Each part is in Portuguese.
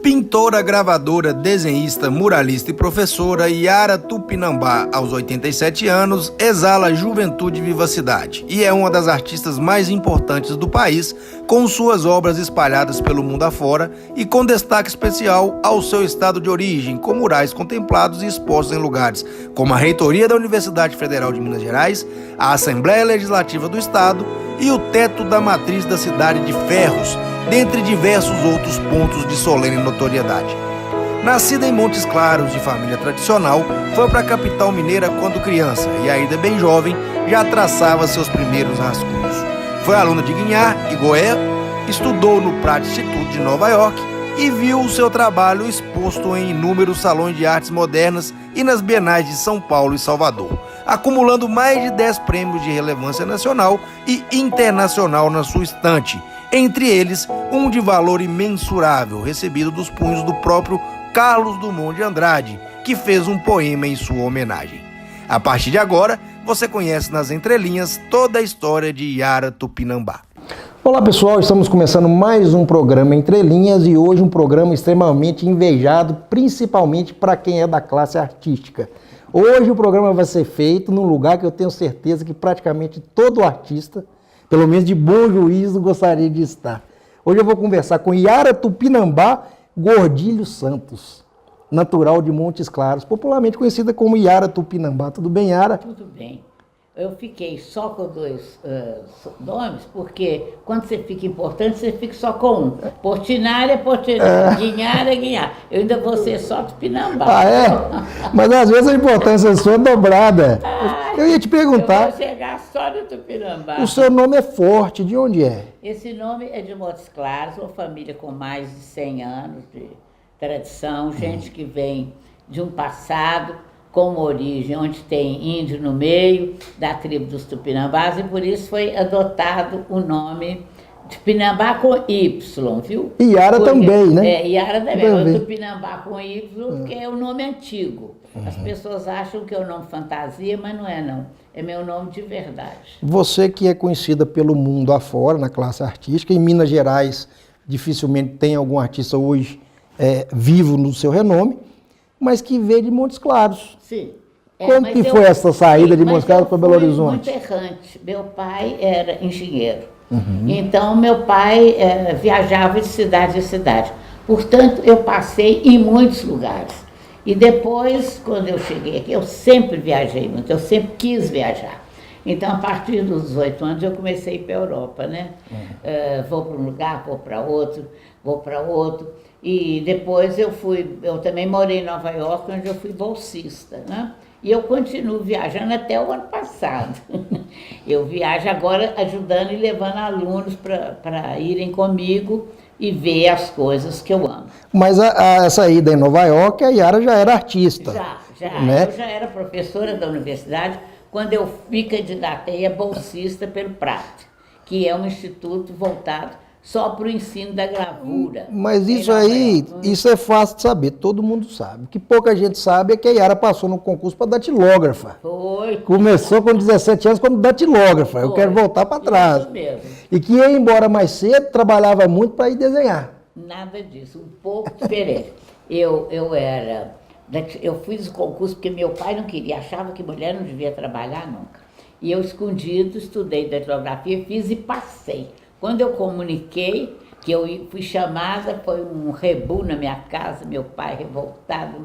Pintora, gravadora, desenhista, muralista e professora, Yara Tupinambá, aos 87 anos, exala juventude e vivacidade e é uma das artistas mais importantes do país, com suas obras espalhadas pelo mundo afora e com destaque especial ao seu estado de origem, com murais contemplados e expostos em lugares como a reitoria da Universidade Federal de Minas Gerais, a Assembleia Legislativa do Estado e o teto da matriz da cidade de Ferros, dentre diversos outros pontos de solene notoriedade. Nascida em Montes Claros, de família tradicional, foi para a capital mineira quando criança e ainda bem jovem já traçava seus primeiros rascunhos. Foi aluna de Guignard e Goya, estudou no Pratt Institute de Nova York e viu o seu trabalho exposto em inúmeros salões de artes modernas e nas bienais de São Paulo e Salvador, acumulando mais de 10 prêmios de relevância nacional e internacional na sua estante, entre eles um de valor imensurável, recebido dos punhos do próprio Carlos Drummond de Andrade, que fez um poema em sua homenagem. A partir de agora, você conhece nas entrelinhas toda a história de Yara Tupinambá. Olá pessoal, estamos começando mais um programa Entre Linhas e hoje um programa extremamente invejado, principalmente para quem é da classe artística. Hoje o programa vai ser feito num lugar que eu tenho certeza que praticamente todo artista, pelo menos de bom juízo, gostaria de estar. Hoje eu vou conversar com Yara Tupinambá Gordilho Santos, natural de Montes Claros, popularmente conhecida como Yara Tupinambá. Tudo bem, Yara? Tudo bem. Eu fiquei só com dois nomes, porque quando você fica importante, você fica só com um. Portinari é Portinari, Guignard é Guignard. Eu ainda vou ser só Tupinambá. Ah, é? Mas às vezes a importância sua é dobrada. Eu ia te perguntar. Eu vou chegar só no Tupinambá. O seu nome é forte, de onde é? Esse nome é de Montes Claros, uma família com mais de 100 anos de tradição, gente que vem de um passado com uma origem onde tem índio no meio, da tribo dos Tupinambás, e por isso foi adotado o nome Tupinambá com Y, viu? E Yara também, né? É, Yara também. O Tupinambá com Y, porque é o nome antigo. As pessoas acham que é o nome fantasia, mas não é não. É meu nome de verdade. Você que é conhecida pelo mundo afora, na classe artística, em Minas Gerais dificilmente tem algum artista hoje vivo no seu renome, mas que veio de Montes Claros. Sim. Como que foi essa saída de Montes Claros para Belo Horizonte? Muito errante. Meu pai era engenheiro. Então, meu pai viajava de cidade em cidade. Portanto, eu passei em muitos lugares. E depois, quando eu cheguei aqui, eu sempre viajei muito, eu sempre quis viajar. Então, a partir dos 18 anos, eu comecei a ir para a Europa, né? Vou para um lugar, vou para outro. E depois eu também morei em Nova York, onde eu fui bolsista, né? E eu continuo viajando até o ano passado. Eu viajo agora ajudando e levando alunos para irem comigo e ver as coisas que eu amo. Mas essa ida em Nova York, a Yara já era artista. Já. Né? Eu já era professora da universidade quando eu me candidatei a bolsista pelo Pratt, que é um instituto voltado só para o ensino da gravura. Mas isso aí, isso é fácil de saber, todo mundo sabe. O que pouca gente sabe é que a Yara passou no concurso para datilógrafa. Foi. Começou com 17 anos como datilógrafa. Eu quero voltar para trás. Isso mesmo. E que ia embora mais cedo, trabalhava muito para ir desenhar. Nada disso, um pouco diferente. Eu fiz o concurso porque meu pai não queria, achava que mulher não devia trabalhar nunca. E eu, escondido, estudei datilografia, fiz e passei. Quando eu comuniquei que eu fui chamada, foi um rebu na minha casa, meu pai revoltado,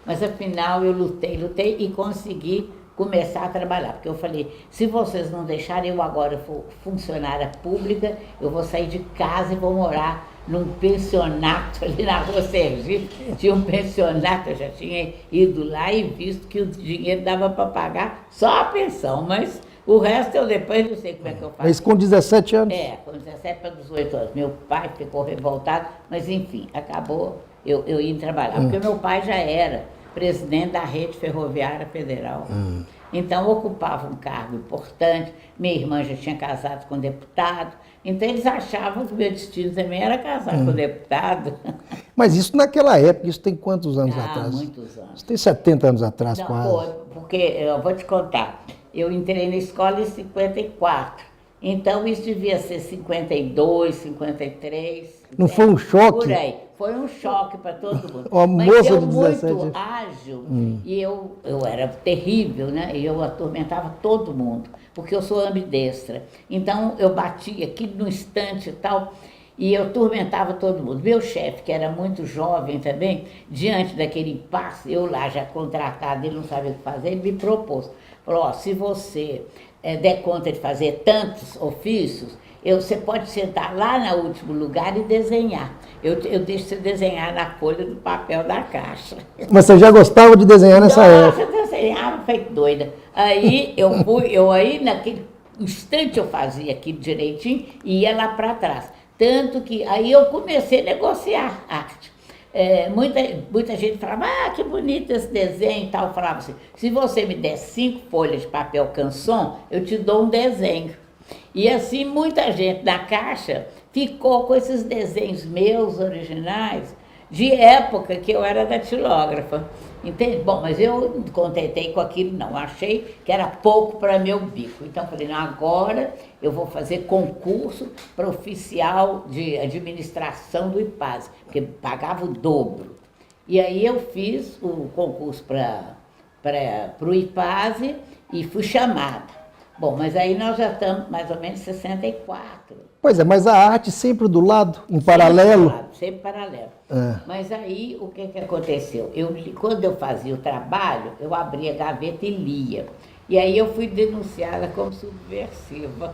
mas afinal eu lutei e consegui começar a trabalhar, porque eu falei, se vocês não deixarem, eu agora for funcionária pública, eu vou sair de casa e vou morar num pensionato ali na Rua Sergipe. Tinha um pensionato, eu já tinha ido lá e visto que o dinheiro dava para pagar só a pensão, mas o resto eu depois não sei como é que eu faço. Mas com 17 anos? Com 17 para 18 anos. Meu pai ficou revoltado, mas enfim, acabou eu ir trabalhar, porque meu pai já era presidente da Rede Ferroviária Federal. Então ocupava um cargo importante, minha irmã já tinha casado com deputado, então eles achavam que meu destino também era casar com deputado. Mas isso naquela época, isso tem quantos anos atrás? Muitos anos. Isso tem 70 anos atrás, Não, quase. Foi, porque eu vou te contar, eu entrei na escola em 54, então isso devia ser 52, 53. Não foi um choque? Por aí. Foi um choque para todo mundo. Uma Mas moça eu de 17 muito ágil e eu era terrível, né? E eu atormentava todo mundo, porque eu sou ambidestra. Então eu batia aqui no instante e tal, e eu atormentava todo mundo. Meu chefe, que era muito jovem também, diante daquele impasse, eu lá já contratada, ele não sabia o que fazer, ele me propôs. Falou, ó, se você der conta de fazer tantos ofícios, você pode sentar lá no último lugar e desenhar. Eu deixo você desenhar na folha do papel da caixa. Mas você já gostava de desenhar nessa época? Eu desenhava feito doida. Aí aí naquele instante eu fazia aquilo direitinho e ia lá para trás. Tanto que aí eu comecei a negociar arte. Muita gente falava, que bonito esse desenho e tal. Eu falava assim, se você me der 5 folhas de papel canson, eu te dou um desenho. E assim muita gente na Caixa ficou com esses desenhos meus originais de época que eu era datilógrafa. Entende? Bom, mas eu não contentei com aquilo, não. Achei que era pouco para meu bico. Então, falei, não, agora eu vou fazer concurso para oficial de administração do IPASE, porque pagava o dobro. E aí eu fiz o concurso para o IPASE e fui chamada. Bom, mas aí nós já estamos mais ou menos em 64. Pois é, mas a arte sempre do lado, em paralelo? Sempre paralelo. Mas aí, o que aconteceu? Quando eu fazia o trabalho, eu abria a gaveta e lia. E aí eu fui denunciada como subversiva.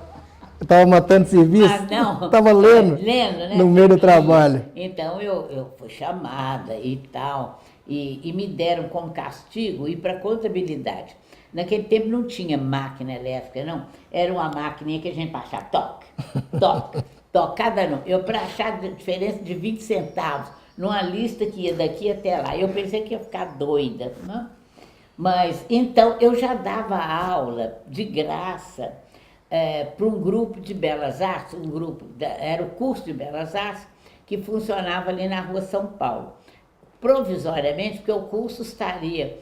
Estava matando serviço? Não. Estava lendo? Lendo, né? No meio do trabalho. Então, eu fui chamada e tal, e me deram como castigo ir para contabilidade. Naquele tempo não tinha máquina elétrica, não. Era uma maquininha que a gente achava, toque, toque, toque, cada número. Eu, para achar a diferença de 20 centavos, numa lista que ia daqui até lá, eu pensei que ia ficar doida, não? Mas, então, eu já dava aula de graça para um grupo de Belas Artes, era o curso de Belas Artes, que funcionava ali na Rua São Paulo. Provisoriamente, porque o curso estaria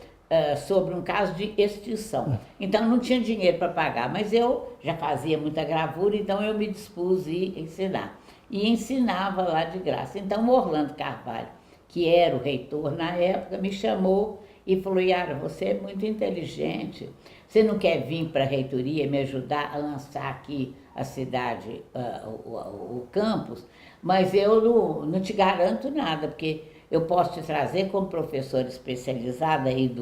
sobre um caso de extinção. Então, não tinha dinheiro para pagar, mas eu já fazia muita gravura, então eu me dispus a ensinar. E ensinava lá de graça. Então, o Orlando Carvalho, que era o reitor na época, me chamou e falou, Yara, você é muito inteligente, você não quer vir para a reitoria me ajudar a lançar aqui a cidade, o campus, mas eu não te garanto nada, porque eu posso te trazer como professora especializada aí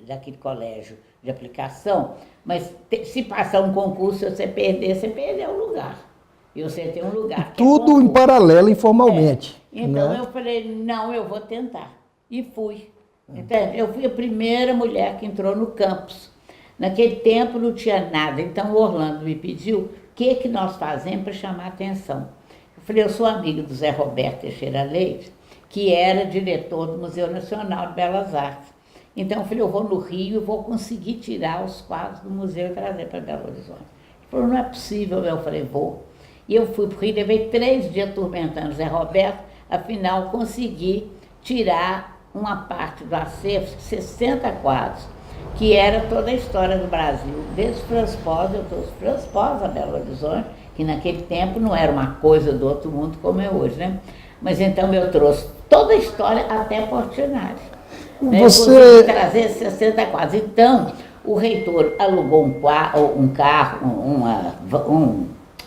daquele colégio de aplicação, mas se passar um concurso, você perdeu o lugar. E você tem um lugar. Tudo em paralelo, informalmente. Então, né? Eu falei, não, eu vou tentar. E fui. Então, eu fui a primeira mulher que entrou no campus. Naquele tempo não tinha nada. Então, o Orlando me pediu o que nós fazemos para chamar a atenção. Eu falei, eu sou amiga do Zé Roberto Teixeira Leite, que era diretor do Museu Nacional de Belas Artes. Então, eu falei, eu vou no Rio e vou conseguir tirar os quadros do museu e trazer para Belo Horizonte. Ele falou, não é possível. Eu falei, vou. E eu fui para o Rio, levei 3 dias atormentando o Zé Roberto, afinal, consegui tirar uma parte do acervo, 60 quadros, que era toda a história do Brasil, desde Franz Pós, eu trouxe Franz Pós a Belo Horizonte, que naquele tempo não era uma coisa do outro mundo como é hoje, né? Mas então eu trouxe toda a história até Portinari. Né? Você trazer 60 quadros. Então, o reitor alugou um carro,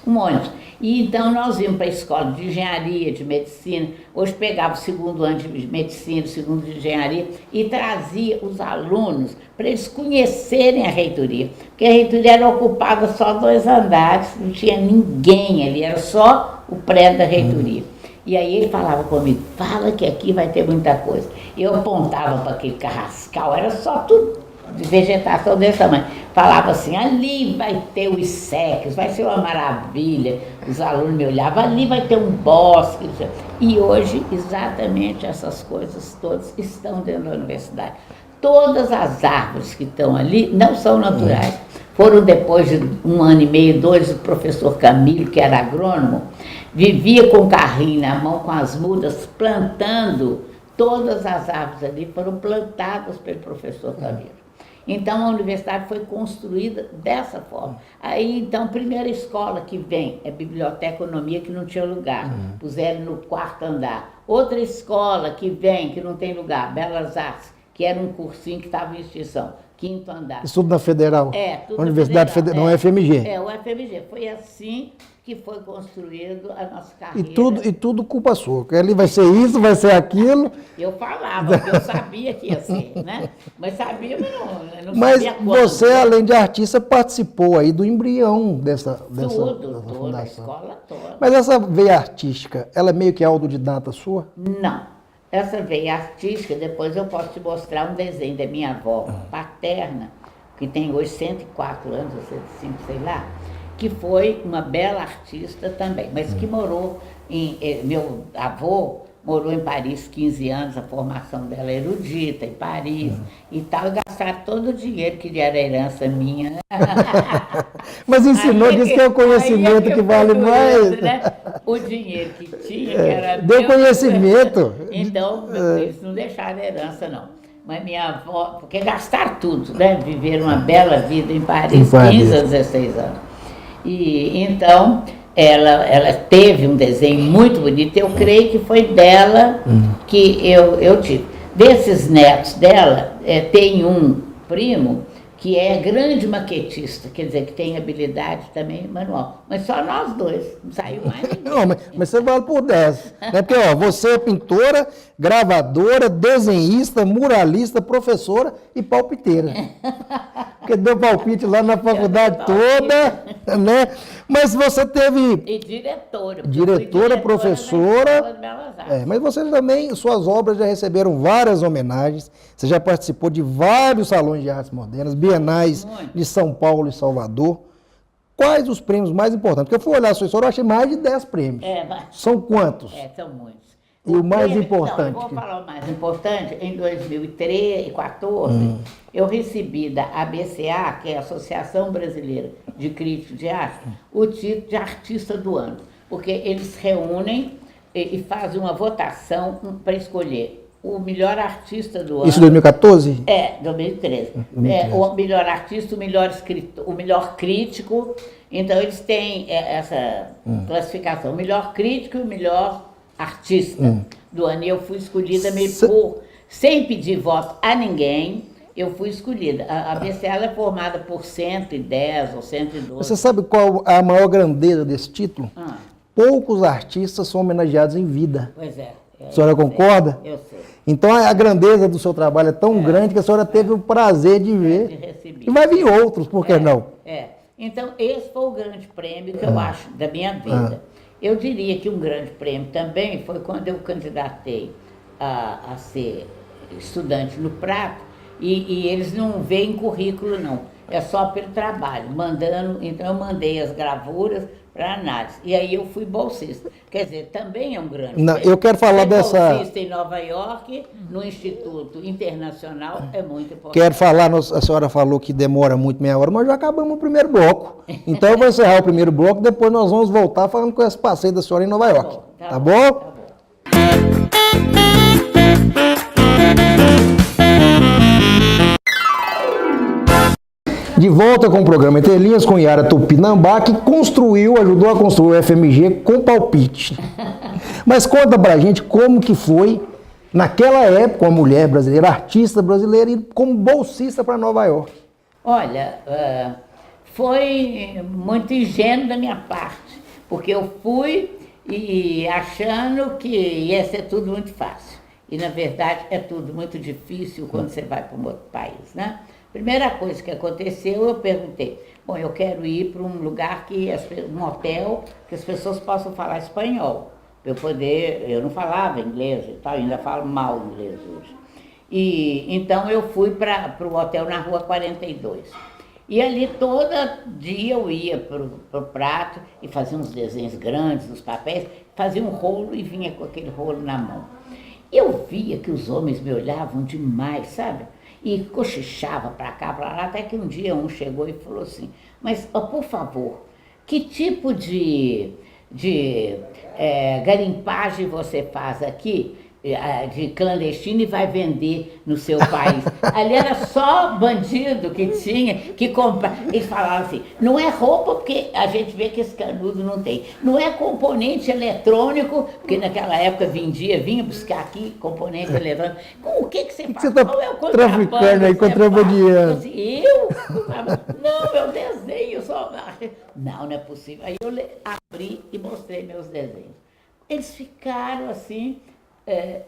um ônibus. E então nós íamos para a escola de engenharia, de medicina. Hoje pegava o segundo ano de medicina, o segundo de engenharia e trazia os alunos para eles conhecerem a reitoria. Porque a reitoria era ocupada só 2 andares, não tinha ninguém ali, era só o prédio da reitoria. E aí ele falava comigo, fala que aqui vai ter muita coisa. Eu apontava para aquele carrascal, era só tudo de vegetação desse tamanho. Falava assim, ali vai ter os séculos, vai ser uma maravilha. Os alunos me olhavam, ali vai ter um bosque. E hoje, exatamente essas coisas todas estão dentro da universidade. Todas as árvores que estão ali não são naturais. Foram depois de 1 ano e meio, 2, o professor Camilo, que era agrônomo, vivia com o carrinho na mão, com as mudas, plantando. Todas as árvores ali foram plantadas pelo professor Camilo. Então a universidade foi construída dessa forma. Aí então a primeira escola que vem é Biblioteca Economia, que não tinha lugar, puseram no quarto andar. Outra escola que vem, que não tem lugar, Belas Artes, que era um cursinho que estava em extinção, quinto andar. Isso tudo na Federal? Tudo Universidade Federal, não é FMG? É, o FMG. Foi assim que foi construído a nossa carreira. E tudo culpa sua, que ali vai ser isso, vai ser aquilo. Eu falava, porque eu sabia que ia ser, né? Mas sabia, mas não Mas sabia quando. você, além de artista, participou aí do embrião dessa Tudo, toda a fundação. escola toda. Mas essa veia artística, ela é meio que autodidata sua? Não. Essa veia artística, depois eu posso te mostrar um desenho da minha avó paterna, que tem hoje 104 anos, ou 105, sei lá, que foi uma bela artista também, mas que morou meu avô morou em Paris 15 anos, a formação dela é erudita, em Paris e tal, e gastaram todo o dinheiro que era herança minha. Mas ensinou, disse que é o conhecimento que vale mais. Né? O dinheiro que tinha, que era deu meu. conhecimento. Então, eles não deixaram herança, não. Mas minha avó, porque gastaram tudo, né? Viveram uma bela vida em Paris, 15 a 16 anos. E então, ela teve um desenho muito bonito, eu creio que foi dela que eu tive. Desses netos dela, tem um primo que é grande maquetista, quer dizer, que tem habilidade também manual. Mas só nós dois, não saiu mais ninguém. Não, mas você vale por 10. Né? Porque ó, você é pintora, gravadora, desenhista, muralista, professora e palpiteira. Porque deu palpite lá na faculdade toda, né? Mas você teve... E diretora. Diretora, professora. Mas você também, suas obras já receberam várias homenagens. Você já participou de vários salões de artes modernas, bienais de São Paulo e Salvador. Quais os prêmios mais importantes? Porque eu fui olhar a sua história, eu achei mais de 10 prêmios. São quantos? São muitos. E o mais importante? Não, eu vou falar o mais importante. Em 2013 e 2014, eu recebi da ABCA, que é a Associação Brasileira de Críticos de Arte, o título de Artista do Ano. Porque eles reúnem e fazem uma votação para escolher o melhor artista do ano. Isso em 2014? 2013. O melhor artista, o melhor escritor, o melhor crítico. Então, eles têm essa classificação. O melhor crítico e o melhor artista do ano. E eu fui escolhida sem pedir voto a ninguém. Eu fui escolhida. A BCA é formada por 110 ou 112. Você sabe qual a maior grandeza desse título? Poucos artistas são homenageados em vida. Pois é. A senhora concorda? Eu sei. Então a grandeza do seu trabalho é tão grande que a senhora teve o prazer de ver. De receber. E vai vir outros, por que não? Então, esse foi o grande prêmio que eu acho da minha vida. Eu diria que um grande prêmio também foi quando eu candidatei a ser estudante no Prato, e eles não veem currículo, não. É só pelo trabalho, então eu mandei as gravuras para análise. E aí eu fui bolsista. Quer dizer, também é um grande prêmio. Eu quero falar dessa... Bolsista em Nova York, no Instituto Internacional, é muito importante. Quero falar, a senhora falou que demora muito, meia hora, mas já acabamos o primeiro bloco. Então eu vou encerrar o primeiro bloco, depois nós vamos voltar falando com esse passeio da senhora em Nova York. Tá bom? Tá bom. De volta com o programa Entre Linhas com Yara Tupinambá, que ajudou a construir o FMG com palpite. Mas conta pra gente como que foi, naquela época, uma mulher brasileira, artista brasileira, e como bolsista para Nova York. Olha, foi muito ingênuo da minha parte, porque eu fui achando que ia ser tudo muito fácil. E, na verdade, é tudo muito difícil quando você vai para um outro país, né? Primeira coisa que aconteceu, eu perguntei, eu quero ir para um lugar um hotel, que as pessoas possam falar espanhol, para eu não falava inglês e tal, ainda falo mal inglês hoje. Então eu fui para o hotel na Rua 42. E ali todo dia eu ia para o Prato e fazia uns desenhos grandes nos papéis, fazia um rolo e vinha com aquele rolo na mão. Eu via que os homens me olhavam demais, sabe? E cochichava para cá, para lá, até que um dia um chegou e falou assim, mas, por favor, que tipo de garimpagem você faz aqui? de clandestino e vai vender no seu país. Ali era só bandido que tinha que comprar. Eles falavam assim, não é roupa, porque a gente vê que esse canudo não tem. Não é componente eletrônico, porque naquela época vinha buscar aqui componente eletrônico. Com o que você faz? Você está traficando aí, contrabandeando? Assim, eu? Não, eu desenho só. Não é possível. Aí eu abri e mostrei meus desenhos. Eles ficaram assim,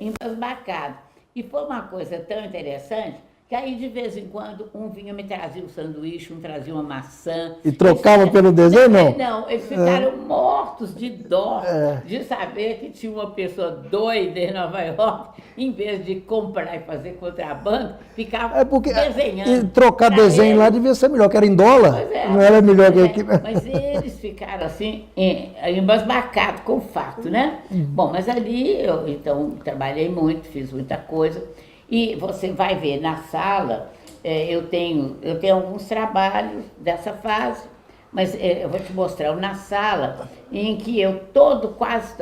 embasbacados. E foi uma coisa tão interessante que aí de vez em quando um vinha me trazia um sanduíche, um trazia uma maçã. E trocava pelo desenho, não? Não, eles ficaram mortos de dó de saber que tinha uma pessoa doida em Nova York, em vez de comprar e fazer contrabando, ficava desenhando. E trocar desenho lá devia ser melhor, que era em dólar. Não era melhor que aqui. Mas eles ficaram assim, embasbacados com o fato, né? Bom, mas ali eu então trabalhei muito, fiz muita coisa. E você vai ver na sala, eu tenho alguns trabalhos dessa fase, mas eu vou te mostrar na sala em que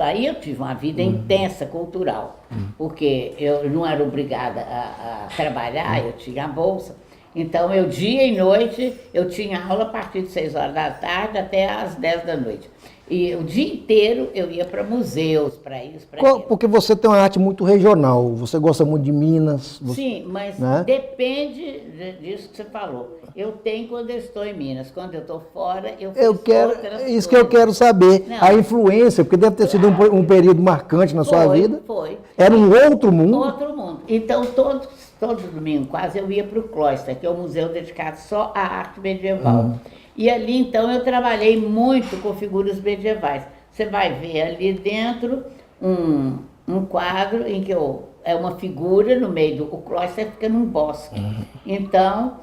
aí eu tive uma vida intensa cultural, porque eu não era obrigada a trabalhar, eu tinha a bolsa. Então, dia e noite, eu tinha aula a partir de 6 horas da tarde até às 10 da noite. E o dia inteiro eu ia para museus, para isso, para aquilo. Porque você tem uma arte muito regional, você gosta muito de Minas. Sim, mas depende disso que você falou. Eu tenho quando eu estou em Minas, quando eu estou fora, eu fiz outras coisas. Isso que eu quero saber, a influência, porque deve ter sido um período marcante na sua vida. Foi. Era um outro mundo. Outro mundo. Então, todo domingo quase eu ia para o Cloister, que é um museu dedicado só à arte medieval. E ali, então, eu trabalhei muito com figuras medievais. Você vai ver ali dentro um quadro em que é uma figura no meio o cloister fica num bosque. Então,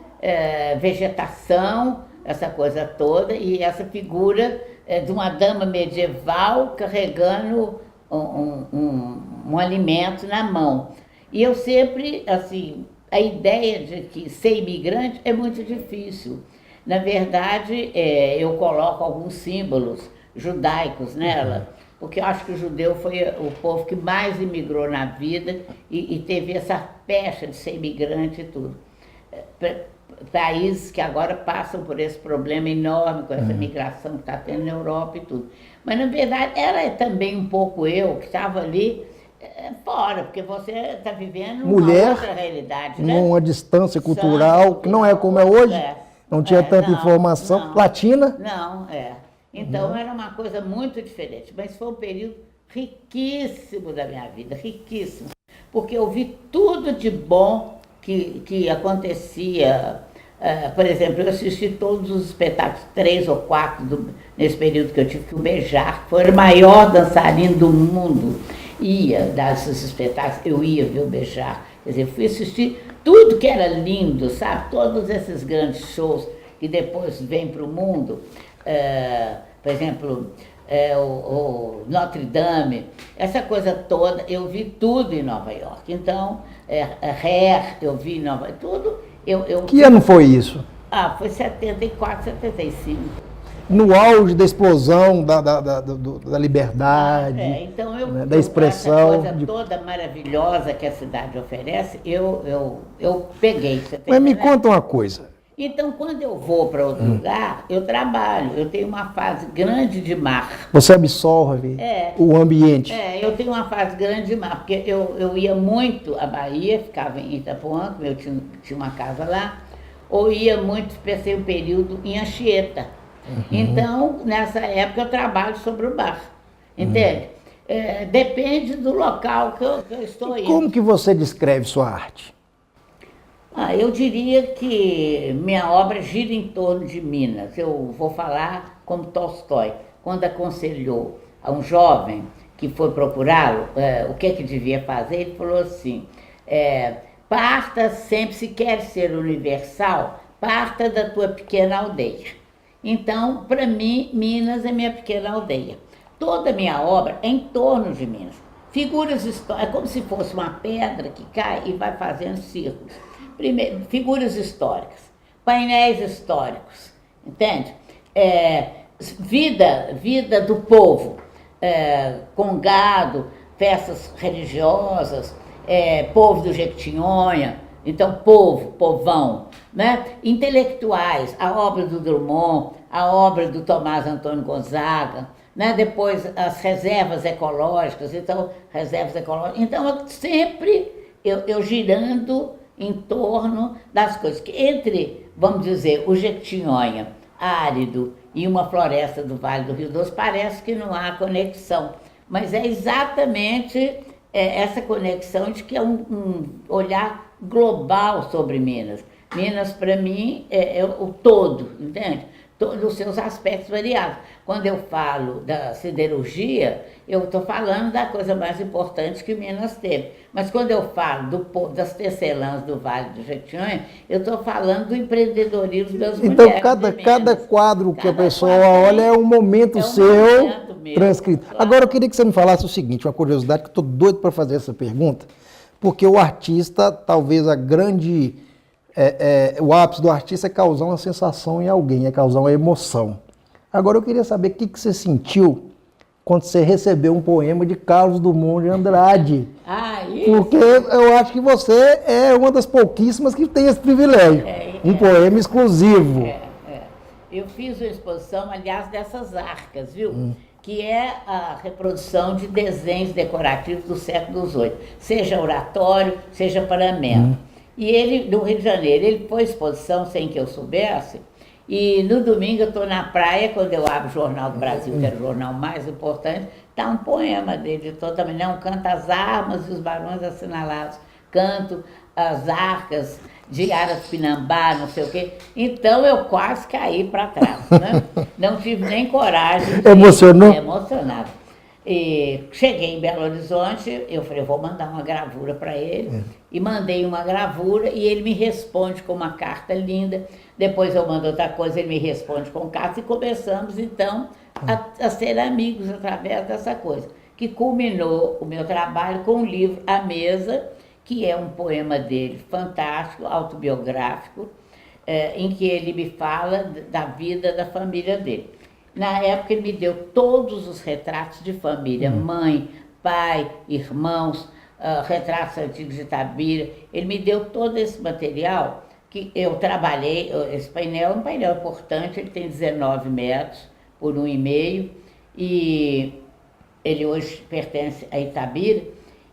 vegetação, essa coisa toda, e essa figura de uma dama medieval carregando um alimento na mão. E eu sempre, assim, a ideia de que ser imigrante é muito difícil. Na verdade, eu coloco alguns símbolos judaicos nela, porque eu acho que o judeu foi o povo que mais imigrou na vida e teve essa pecha de ser imigrante e tudo. Países que agora passam por esse problema enorme com essa migração que está tendo na Europa e tudo. Mas, na verdade, ela é também um pouco eu, que estava ali fora, porque você está vivendo uma outra realidade, né? Numa distância cultural, que não é como é hoje. Não tinha tanta informação. Não. Latina? Não, Então era uma coisa muito diferente, mas foi um período riquíssimo da minha vida, riquíssimo. Porque eu vi tudo de bom que acontecia. Por exemplo, eu assisti todos os espetáculos, 3 ou 4, nesse período que eu tive que o Béjart, foi o maior dançarino do mundo. Ia dar esses espetáculos, eu ia ver o Béjart. Quer dizer, fui assistir tudo que era lindo, sabe? Todos esses grandes shows que depois vêm para o mundo. Por exemplo, o Notre Dame, essa coisa toda, eu vi tudo em Nova York. Então, Hair, eu vi em Nova York, tudo. Que ano foi isso? Foi 74, 75. No auge da explosão da liberdade, então da expressão. Essa coisa toda maravilhosa que a cidade oferece, eu peguei. Mas me conta uma coisa. Então, quando eu vou para outro lugar, eu trabalho, eu tenho uma fase grande de mar. Você absorve o ambiente. Eu tenho uma fase grande de mar, porque eu ia muito à Bahia, ficava em Itapuã, eu tinha uma casa lá, ou ia muito, pensei um período em Anchieta. Então, nessa época, eu trabalho sobre o bar, entende? Depende do local que eu estou indo. Como que você descreve sua arte? Eu diria que minha obra gira em torno de Minas. Eu vou falar como Tolstói, quando aconselhou a um jovem que foi procurá-lo, o que devia fazer, ele falou assim, parta sempre, se quer ser universal, parta da tua pequena aldeia. Então, para mim, Minas é minha pequena aldeia. Toda a minha obra é em torno de Minas. Figuras históricas, é como se fosse uma pedra que cai e vai fazendo círculos. Primeiro, figuras históricas, painéis históricos, entende? Vida do povo, com gado, festas religiosas, povo do Jequitinhonha, então povão, né? Intelectuais, a obra do Drummond, a obra do Tomás Antônio Gonzaga, né? Depois as reservas ecológicas, então sempre eu girando em torno das coisas, que entre, vamos dizer, o Jequitinhonha árido e uma floresta do Vale do Rio Doce, parece que não há conexão, mas é exatamente essa conexão de que é um olhar global sobre Minas. Minas, para mim, é o todo, entende? Todos os seus aspectos variados. Quando eu falo da siderurgia, eu estou falando da coisa mais importante que Minas teve. Mas quando eu falo das tecelãs do Vale do Jequitinhonha, eu estou falando do empreendedorismo das então, mulheres. Então, cada quadro que a pessoa olha é um momento seu transcrito. Claro. Agora, eu queria que você me falasse o seguinte, uma curiosidade, que eu estou doido para fazer essa pergunta, porque o artista, talvez a grande... o ápice do artista é causar uma sensação em alguém, é causar uma emoção. Agora, eu queria saber o que você sentiu quando você recebeu um poema de Carlos Drummond de Andrade. Isso. Porque eu acho que você é uma das pouquíssimas que tem esse privilégio. Um poema exclusivo. Eu fiz uma exposição, aliás, dessas arcas, viu? Que é a reprodução de desenhos decorativos do século XVIII, seja oratório, seja paramento. E ele, do Rio de Janeiro, ele pôs exposição sem que eu soubesse, e no domingo eu estou na praia, quando eu abro o Jornal do Brasil, que era o jornal mais importante, está um poema dele, também, não, canta as armas e os barões assinalados, canto as arcas de Arapinambá, não sei o quê. Então eu quase caí para trás, né? Não tive nem coragem. Emocionou? Emocionado. E cheguei em Belo Horizonte, eu falei, eu vou mandar uma gravura para ele. E mandei uma gravura e ele me responde com uma carta linda. Depois eu mando outra coisa, ele me responde com carta e começamos então a ser amigos através dessa coisa. Que culminou o meu trabalho com o livro A Mesa, que é um poema dele fantástico, autobiográfico, em que ele me fala da vida da família dele. Na época ele me deu todos os retratos de família, mãe, pai, irmãos, retratos antigos de Itabira. Ele me deu todo esse material que eu trabalhei. Esse painel é um painel importante, ele tem 19 metros por 1,5 e ele hoje pertence a Itabira.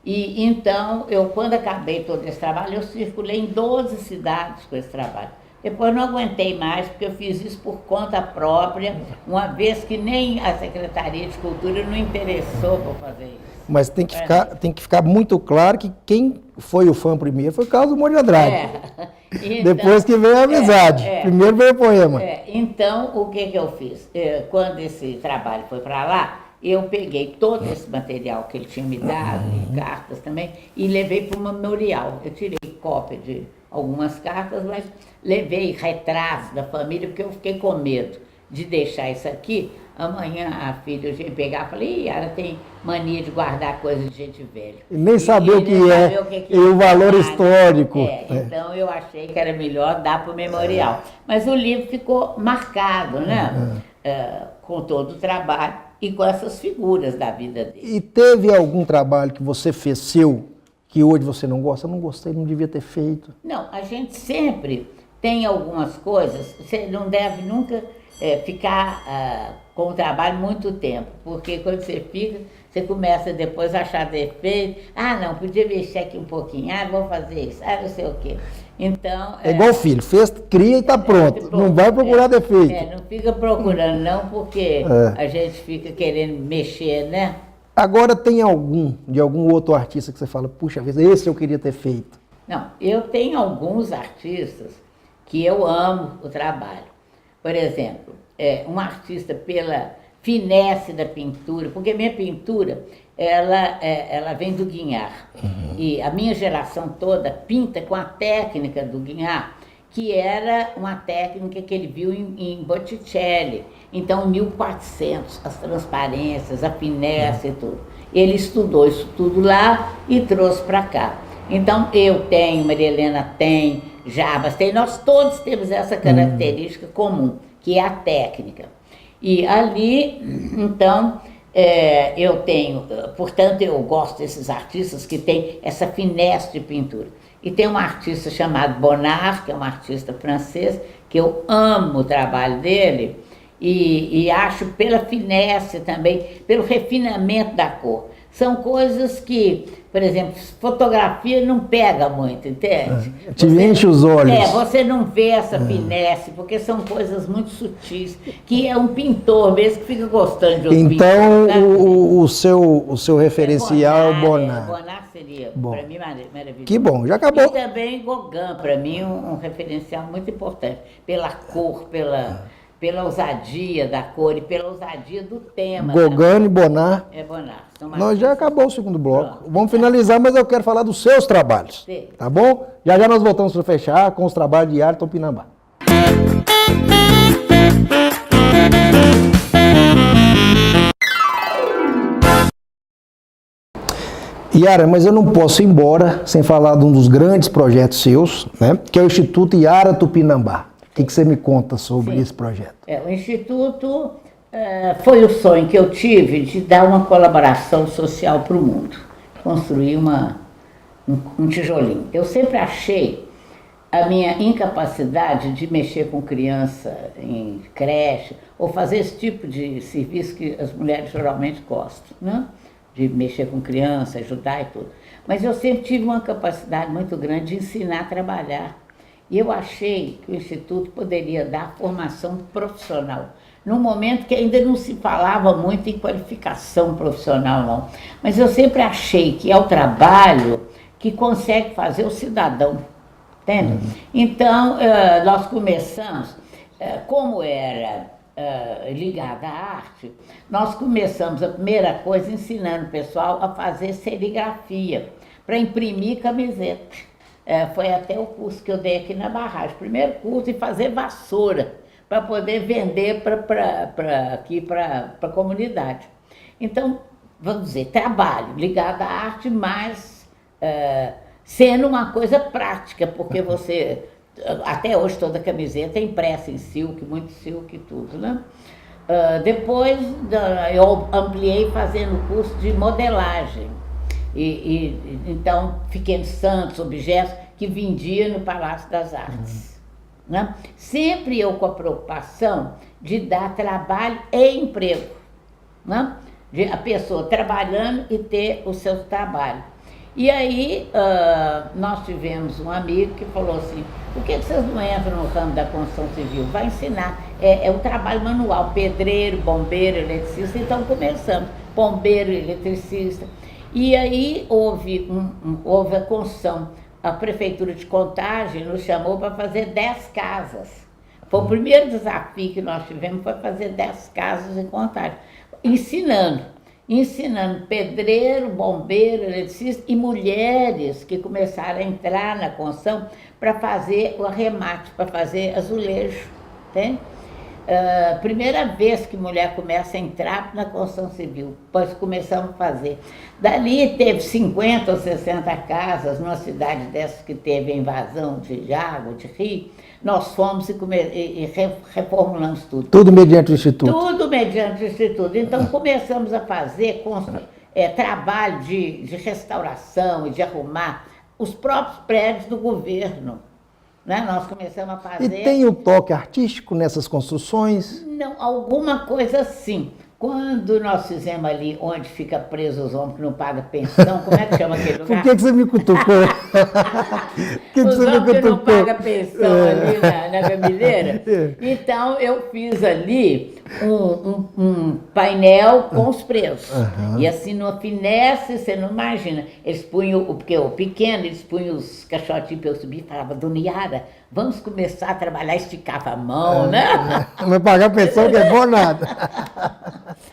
E então, quando acabei todo esse trabalho, eu circulei em 12 cidades com esse trabalho. Depois não aguentei mais, porque eu fiz isso por conta própria, uma vez que nem a Secretaria de Cultura não interessou por fazer isso. Mas tem que ficar muito claro que quem foi o fã primeiro foi o Carlos Drummond de Andrade. Então, depois que veio a amizade. Primeiro veio o poema. Então, o que eu fiz? Quando esse trabalho foi para lá, eu peguei todo esse material que ele tinha me dado, e cartas também, e levei para o memorial. Eu tirei cópia de algumas cartas, mas levei retratos da família, porque eu fiquei com medo de deixar isso aqui. Amanhã a filha ia pegar e falei, ela tem mania de guardar coisa de gente velha. E nem saber o que é, e o valor histórico. Então eu achei que era melhor dar para o memorial. Mas o livro ficou marcado, né? Com todo o trabalho e com essas figuras da vida dele. E teve algum trabalho que você fez seu, que hoje você não gosta? Eu não gostei, não devia ter feito. Não, a gente sempre tem algumas coisas, você não deve nunca ficar com o trabalho muito tempo, porque quando você fica, você começa depois a achar defeito. Não, podia mexer aqui um pouquinho, vou fazer isso, não sei o quê. Então... É igual filho, fez, cria e está pronto, não vai procurar defeito. Não fica procurando não, porque a gente fica querendo mexer, né? Agora tem de algum outro artista que você fala, puxa vida, esse eu queria ter feito? Não, eu tenho alguns artistas que eu amo o trabalho. Por exemplo, um artista pela finesse da pintura, porque minha pintura, ela vem do Guignard. E a minha geração toda pinta com a técnica do Guignard, que era uma técnica que ele viu em Botticelli. Então, 1400, as transparências, a finesse e tudo. Ele estudou isso tudo lá e trouxe para cá. Então, eu tenho, Maria Helena tem, Jarbas tem, nós todos temos essa característica comum, que é a técnica. E ali, então, Eu tenho, portanto, eu gosto desses artistas que têm essa finesse de pintura. E tem um artista chamado Bonnard, que é um artista francês, que eu amo o trabalho dele, e acho pela finesse também, pelo refinamento da cor. São coisas que, por exemplo, fotografia não pega muito, entende? Te enche os olhos. Você não vê essa finesse, porque são coisas muito sutis, que é um pintor mesmo que fica gostando de um pintor. Então, o seu referencial é o Bonnard. Bonnard seria, para mim, maravilhoso. Que bom, já acabou. E também Gauguin, para mim, um referencial muito importante, pela cor, pela ousadia da cor e pela ousadia do tema. Gauguin e Bonnard. Bonnard. Nós já acabou o segundo bloco. Pronto. Vamos finalizar, mas eu quero falar dos seus trabalhos. Sim. Tá bom? Já já nós voltamos para fechar com os trabalhos de Yara Tupinambá. Yara, mas eu não posso ir embora sem falar de um dos grandes projetos seus, né? Que é o Instituto Yara Tupinambá. O que você me conta sobre esse projeto? O Instituto foi o sonho que eu tive de dar uma colaboração social para o mundo, construir um tijolinho. Eu sempre achei a minha incapacidade de mexer com criança em creche, ou fazer esse tipo de serviço que as mulheres geralmente gostam, né? De mexer com criança, ajudar e tudo. Mas eu sempre tive uma capacidade muito grande de ensinar a trabalhar. E eu achei que o Instituto poderia dar formação profissional, num momento que ainda não se falava muito em qualificação profissional, não. Mas eu sempre achei que é o trabalho que consegue fazer o cidadão, entende? Então, nós começamos, como era ligada à arte, nós começamos a primeira coisa ensinando o pessoal a fazer serigrafia, para imprimir camiseta. Foi até o curso que eu dei aqui na barragem, primeiro curso, e fazer vassoura, para poder vender aqui para a comunidade. Então, vamos dizer, trabalho ligado à arte, mas sendo uma coisa prática, porque você, até hoje, toda camiseta é impressa em silk, muito silk e tudo, né? Depois, eu ampliei fazendo curso de modelagem. Então, pequenos santos, objetos que vendia no Palácio das Artes. Né? Sempre eu com a preocupação de dar trabalho e emprego. Né? De a pessoa trabalhando e ter o seu trabalho. E aí, nós tivemos um amigo que falou assim, por que vocês não entram no ramo da construção civil? Vai ensinar. É o trabalho manual, pedreiro, bombeiro, eletricista. Então, começamos. Bombeiro, eletricista. E aí houve a construção, a Prefeitura de Contagem nos chamou para fazer 10 casas. Foi o primeiro desafio que nós tivemos, foi fazer 10 casas em Contagem, ensinando pedreiro, bombeiro, eletricista e mulheres que começaram a entrar na construção para fazer o arremate, para fazer azulejo, entende? Primeira vez que mulher começa a entrar na construção civil, depois começamos a fazer. Dali teve 50 ou 60 casas, numa cidade dessas que teve invasão de água, de rio, nós fomos e reformulamos tudo. Tudo mediante o Instituto? Tudo mediante o Instituto. Então começamos a fazer trabalho de restauração e de arrumar os próprios prédios do governo. Né? Nós começamos a fazer... E tem o toque artístico nessas construções? Não, alguma coisa sim. Quando nós fizemos ali onde fica preso os homens que não pagam pensão, como é que chama aquele lugar? Por que você me cutucou? Os homens que não pagam pensão ali na Gamileira. Então eu fiz ali um painel com os presos. E assim, numa finesse, você não imagina. Eles punham, porque o pequeno, eles punham os caixotinhos para eu subir e falavam, Dona Yara, vamos começar a trabalhar, esticava a mão, né? Não pagar pensão que é bom nada.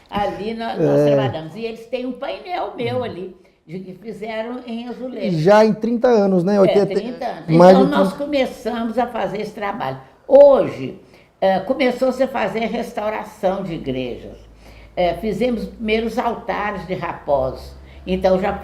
Ali nós trabalhamos. E eles têm um painel meu ali, de que fizeram em azulejo. Já em 30 anos, né? 30 anos. Então nós começamos a fazer esse trabalho. Hoje, começou-se a fazer restauração de igrejas. Fizemos os primeiros altares de raposos. Então já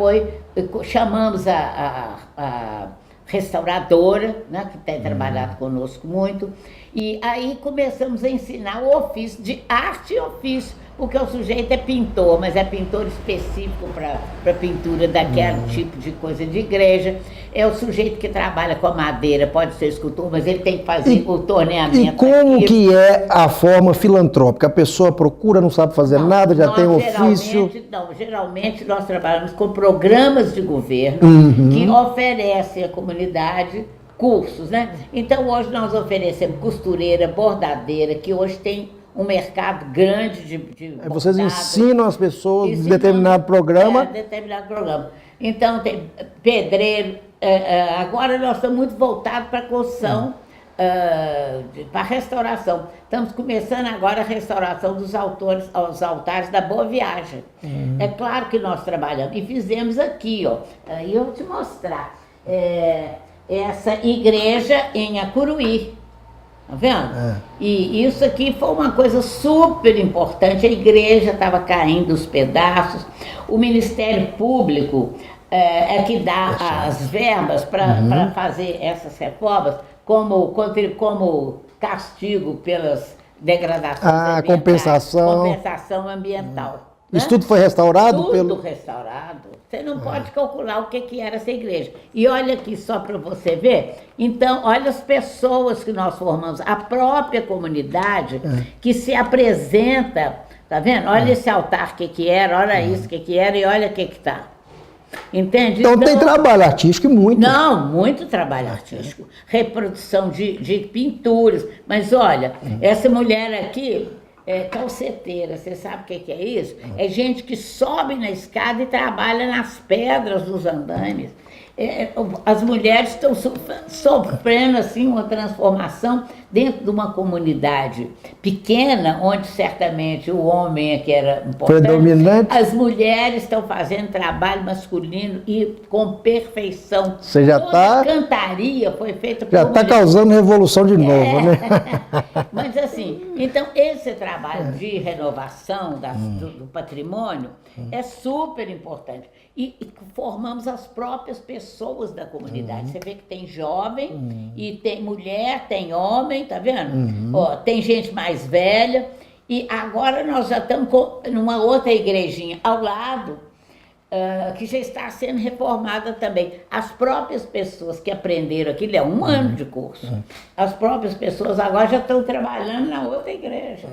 chamamos a restauradora, né, que tem trabalhado conosco muito, e aí começamos a ensinar o ofício de arte e ofício, Porque o sujeito é pintor, mas é pintor específico para pintura daquele tipo de coisa de igreja. É o sujeito que trabalha com a madeira, pode ser escultor, mas ele tem que fazer o torneamento. E como que é a forma filantrópica? A pessoa procura, não sabe fazer nada, já tem ofício? Geralmente nós trabalhamos com programas de governo que oferecem à comunidade cursos, né? Então hoje nós oferecemos costureira, bordadeira, que hoje tem um mercado grande de Vocês bordado. ensinam as pessoas em determinado programa? Determinado programa. Então tem pedreiro, agora nós estamos muito voltados para a construção, para a restauração. Estamos começando agora a restauração dos altares da Boa Viagem. É claro que nós trabalhamos, e fizemos aqui, ó, aí eu vou te mostrar, essa igreja em Acuruí. Tá vendo? E isso aqui foi uma coisa super importante. A igreja estava caindo os pedaços. O Ministério Público é que dá as verbas para fazer essas reformas como castigo pelas degradações ambientais. Compensação ambiental. Isso tudo foi restaurado? Tudo restaurado. Você não pode calcular o que era essa igreja. E olha aqui, só para você ver. Então, olha as pessoas que nós formamos, a própria comunidade que se apresenta, tá vendo? Olha esse altar, o que era, olha isso, o que era, e olha o que está. Entende? Então tem trabalho artístico e muito. Não, muito trabalho artístico. Reprodução de pinturas. Mas olha, essa mulher aqui calceteira, você sabe o que é isso? É gente que sobe na escada e trabalha nas pedras dos andames. As mulheres estão sofrendo assim uma transformação dentro de uma comunidade pequena, onde certamente o homem é que era importante. Predominante. As mulheres estão fazendo trabalho masculino e com perfeição. Você já Toda a cantaria foi feita por já está causando revolução de novo, né? Mas assim, então esse trabalho de renovação do patrimônio é super importante. E formamos as próprias pessoas da comunidade. Você vê que tem jovem, e tem mulher, tem homem, tá vendo? Ó, tem gente mais velha. E agora nós já estamos numa outra igrejinha ao lado, que já está sendo reformada também. As próprias pessoas que aprenderam aquilo, é um ano de curso, as próprias pessoas agora já estão trabalhando na outra igreja.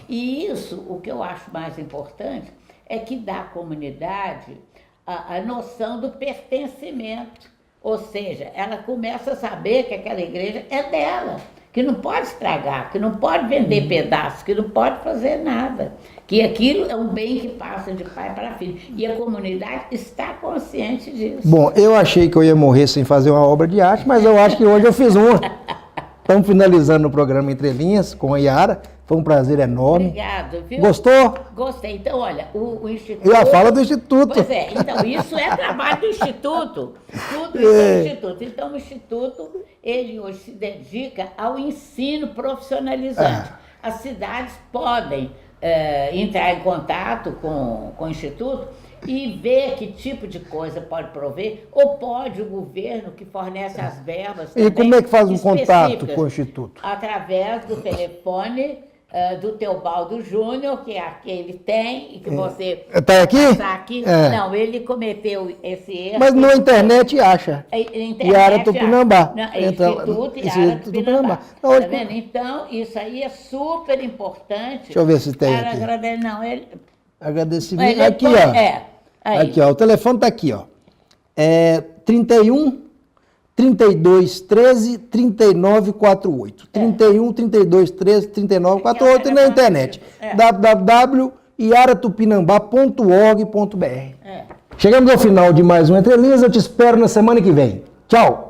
E isso, o que eu acho mais importante, é que dá à comunidade a noção do pertencimento. Ou seja, ela começa a saber que aquela igreja é dela, que não pode estragar, que não pode vender pedaços, que não pode fazer nada, que aquilo é um bem que passa de pai para filho. E a comunidade está consciente disso. Bom, eu achei que eu ia morrer sem fazer uma obra de arte, mas eu acho que hoje eu fiz uma. Estamos finalizando o programa Entre Linhas com a Yara. Foi um prazer enorme. Obrigado, viu? Gostou? Gostei. Então, olha, o Instituto... E a fala do Instituto. Pois é, então isso é trabalho do Instituto. Tudo isso é do Instituto. Então, o Instituto, ele hoje se dedica ao ensino profissionalizante. As cidades podem entrar em contato com o Instituto e ver que tipo de coisa pode prover, ou pode o governo que fornece as verbas também. E como é que faz um contato com o Instituto? Através do telefone do Teobaldo Júnior, que é aquele tem, e que você... Está aqui? Aqui. Não, ele cometeu esse erro. Mas na internet acha. Yara Tupinambá. Instituto Yara Tupinambá. Tá vendo? Então, isso aí é super importante. Deixa eu ver se tem aqui. Agradecimento. Aqui, ó. Aqui, ó. O telefone está aqui, ó. 31 32 13 39 48. 31 32 13 39 48 e na internet. www.yaratupinambá.org.br. Chegamos ao final de mais um Entre Linhas. Eu te espero na semana que vem. Tchau!